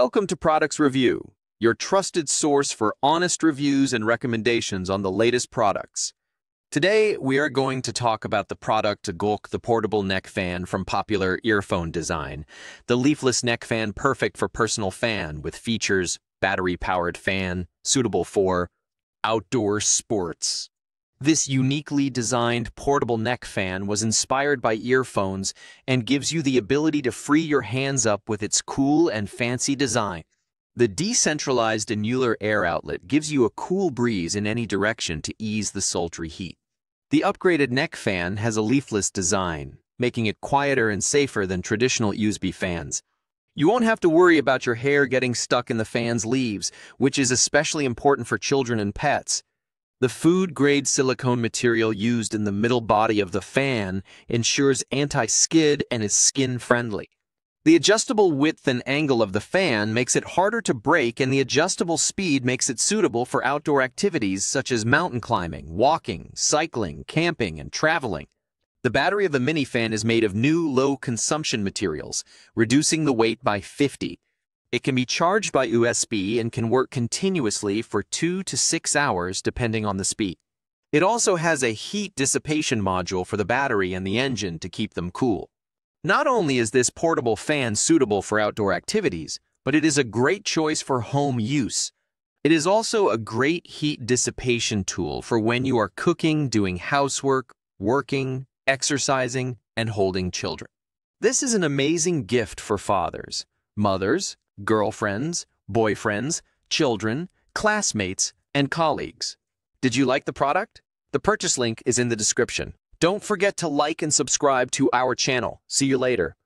Welcome to Products Review, your trusted source for honest reviews and recommendations on the latest products. Today, we are going to talk about the product DGLK, the portable neck fan from popular Earphone design. The leafless neck fan, perfect for personal fan with features, battery-powered fan, suitable for outdoor sports. This uniquely designed portable neck fan was inspired by earphones and gives you the ability to free your hands up with its cool and fancy design. The decentralized annular air outlet gives you a cool breeze in any direction to ease the sultry heat. The upgraded neck fan has a leafless design, making it quieter and safer than traditional USB fans. You won't have to worry about your hair getting stuck in the fan's leaves, which is especially important for children and pets. The food-grade silicone material used in the middle body of the fan ensures anti-skid and is skin-friendly. The adjustable width and angle of the fan makes it harder to break, and the adjustable speed makes it suitable for outdoor activities such as mountain climbing, walking, cycling, camping, and traveling. The battery of the mini fan is made of new low-consumption materials, reducing the weight by 50%. It can be charged by USB and can work continuously for 2 to 6 hours depending on the speed. It also has a heat dissipation module for the battery and the engine to keep them cool. Not only is this portable fan suitable for outdoor activities, but it is a great choice for home use. It is also a great heat dissipation tool for when you are cooking, doing housework, working, exercising, and holding children. This is an amazing gift for fathers, mothers, girlfriends, boyfriends, children, classmates, and colleagues. Did you like the product? The purchase link is in the description. Don't forget to like and subscribe to our channel. See you later.